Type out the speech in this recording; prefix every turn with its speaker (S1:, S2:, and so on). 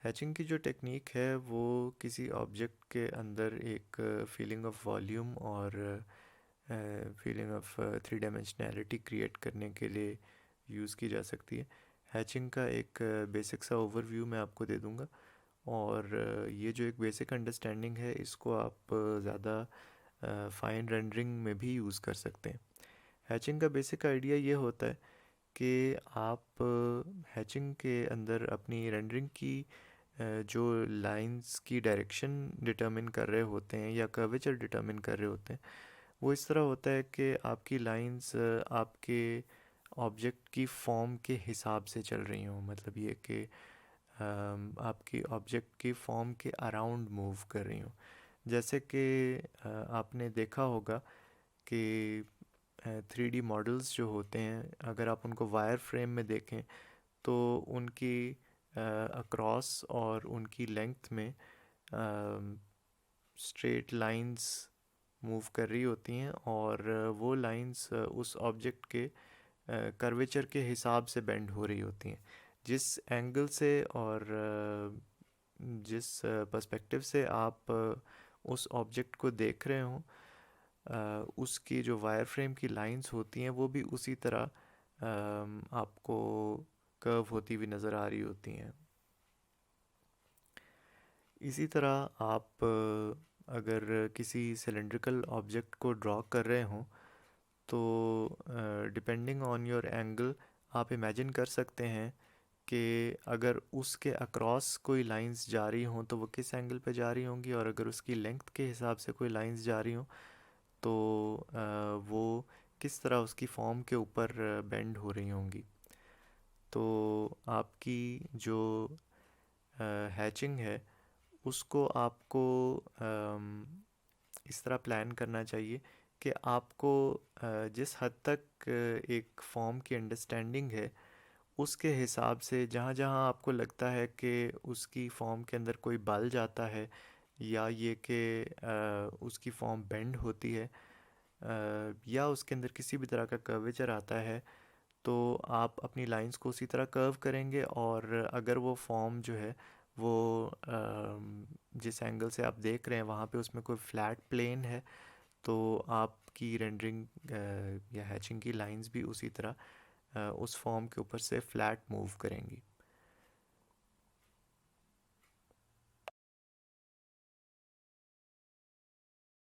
S1: Hatching की जो technique है वो किसी ऑब्जेक्ट के अंदर एक फीलिंग ऑफ वॉल्यूम और feeling of three dimensionality create करने के लिए यूज़ की जा सकती है। हैचिंग का एक बेसिक सा ओवरव्यू मैं आपको दे दूंगा, और ये जो एक बेसिक अंडरस्टैंडिंग है इसको आप ज़्यादा फाइन रेंडरिंग में भी यूज़ कर सकते हैं। हैचिंग का बेसिक आइडिया ये होता है कि आप हैचिंग के अंदर अपनी रेंडरिंग की जो लाइंस की डायरेक्शन डिटर्मिन कर रहे होते हैं या कर्वेचर डिटर्मिन कर रहे होते हैं, वो इस तरह होता है कि आपकी लाइंस आपके ऑब्जेक्ट की फॉर्म के हिसाब से चल रही हों। मतलब ये कि आपकी ऑब्जेक्ट की फॉर्म के अराउंड मूव कर रही हों। जैसे कि आपने देखा होगा कि 3D मॉडल्स जो होते हैं, अगर आप उनको वायर फ्रेम में देखें तो उनकी अक्रॉस और उनकी लेंथ में स्ट्रेट लाइंस मूव कर रही होती हैं, और वो लाइंस उस ऑब्जेक्ट के कर्वेचर के हिसाब से बेंड हो रही होती हैं। जिस एंगल से और जिस पर्सपेक्टिव से आप उस ऑब्जेक्ट को देख रहे हों, उसकी जो वायर फ्रेम की लाइंस होती हैं वो भी उसी तरह आपको कर्व होती हुई नज़र आ रही होती हैं। इसी तरह आप अगर किसी सिलेंड्रिकल ऑब्जेक्ट को ड्रॉ कर रहे हों तो डिपेंडिंग ऑन योर एंगल आप इमेजिन कर सकते हैं कि अगर उसके अक्रॉस कोई लाइंस जा रही हों तो वो किस एंगल पे जा रही होंगी, और अगर उसकी लेंथ के हिसाब से कोई लाइंस जा रही हों तो वो किस तरह उसकी फॉर्म के ऊपर बेंड हो रही होंगी। तो आपकी जो हैचिंग है उसको आपको इस तरह प्लान करना चाहिए कि आपको जिस हद तक एक फॉर्म की अंडरस्टैंडिंग है उसके हिसाब से जहाँ जहाँ आपको लगता है कि उसकी फॉर्म के अंदर कोई बल जाता है, या ये कि उसकी फॉर्म बेंड होती है, या उसके अंदर किसी भी तरह का कर्वेचर आता है, तो आप अपनी लाइंस को उसी तरह कर्व करेंगे। और अगर वो फॉर्म जो है वो जिस एंगल से आप देख रहे हैं वहाँ पे उसमें कोई फ्लैट प्लेन है, तो आपकी रेंडरिंग या हैचिंग की लाइंस भी उसी तरह उस फॉर्म के ऊपर से फ्लैट मूव करेंगी।